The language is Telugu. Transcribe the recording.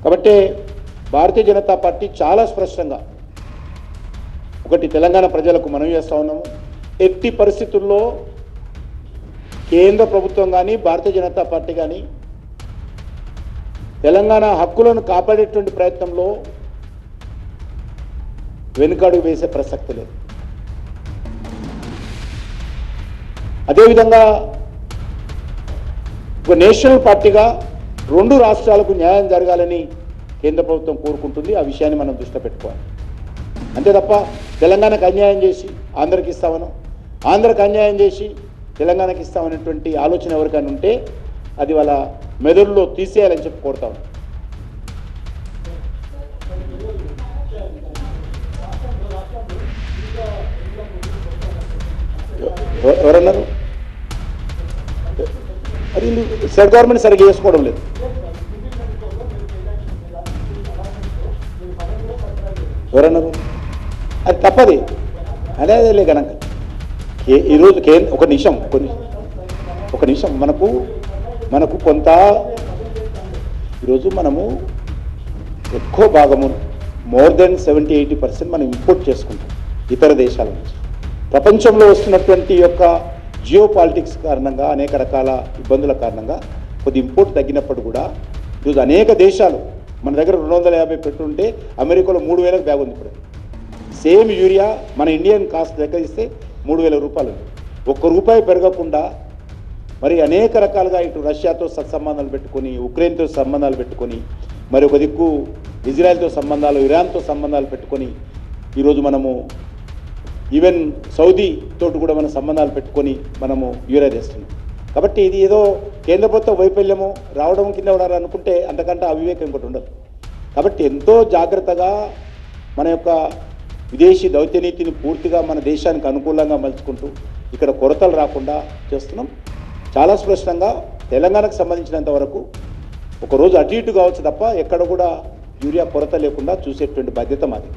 కాబట్టి భారతీయ జనతా పార్టీ చాలా స్పష్టంగా ఒకటి తెలంగాణ ప్రజలకు మనవి చేస్తూ ఉన్నాము. ఎట్టి పరిస్థితుల్లో కేంద్ర ప్రభుత్వం కానీ భారతీయ జనతా పార్టీ కానీ తెలంగాణ హక్కులను కాపాడేటువంటి ప్రయత్నంలో వెనుకడుగు వేసే ప్రసక్తి లేదు. అదేవిధంగా ఒక నేషనల్ పార్టీగా 2 రాష్ట్రాలకు న్యాయం జరగాలని కేంద్ర ప్రభుత్వం కోరుకుంటుంది. ఆ విషయాన్ని మనం దృష్టిలో పెట్టుకోవాలి. అంతే తప్ప తెలంగాణకు అన్యాయం చేసి ఆంధ్రకి ఇస్తామనో, ఆంధ్రకు అన్యాయం చేసి తెలంగాణకి ఇస్తామనేటువంటి ఆలోచన ఎవరికైనా ఉంటే అది వాళ్ళ మెదడులో తీసేయాలని చెప్పి కోరుతా ఉన్నాం. ఎవరన్నారు? అది స్టేట్ గవర్నమెంట్ సరిగ్గా చేసుకోవడం లేదు. ఎవరన్నారు? అది తప్పది అనేదిలే కనుక ఈరోజు ఒక నిమిషం మనకు కొంత ఈరోజు మనము ఎక్కువ భాగము మోర్ దెన్ 70-80% మనం ఇంపోర్ట్ చేసుకుంటాం ఇతర దేశాల నుంచి. ప్రపంచంలో వస్తున్నటువంటి యొక్క జియో పాలిటిక్స్ కారణంగా అనేక రకాల ఇబ్బందుల కారణంగా కొద్ది ఇంపోర్ట్ తగ్గినప్పుడు కూడా ఈరోజు అనేక దేశాలు మన దగ్గర 250 పెట్టుంటే అమెరికాలో 3000కు బ్యాగ్ ఉంది. ఇప్పుడు సేమ్ యూరియా మన ఇండియన్ కాస్ట్ దగ్గర ఇస్తే 3000 రూపాయలు. ₹1 పెరగకుండా మరి అనేక రకాలుగా ఇటు రష్యాతో సత్సంబంధాలు పెట్టుకొని, ఉక్రెయిన్తో సంబంధాలు పెట్టుకొని, మరి ఒక దిక్కు ఇజ్రాయెల్తో సంబంధాలు, ఇరాన్తో సంబంధాలు పెట్టుకొని ఈరోజు మనము ఈవెన్ సౌదీ తోటి కూడా మన సంబంధాలు పెట్టుకొని మనము యూరియా చేస్తున్నాం. కాబట్టి ఇది ఏదో కేంద్ర ప్రభుత్వ వైఫల్యము రావడం కింద ఉన్నారు అనుకుంటే అంతకంటే అవివేకం ఇంకోటి ఉండదు. కాబట్టి ఎంతో జాగ్రత్తగా మన యొక్క విదేశీ దౌత్యనీతిని పూర్తిగా మన దేశానికి అనుకూలంగా మలుచుకుంటూ ఇక్కడ కొరతలు రాకుండా చేస్తున్నాం. చాలా స్పష్టంగా తెలంగాణకు సంబంధించినంత వరకు ఒకరోజు అటు ఇటు కావచ్చు తప్ప ఎక్కడ కూడా యూరియా కొరత లేకుండా చూసేటువంటి బాధ్యత మాది.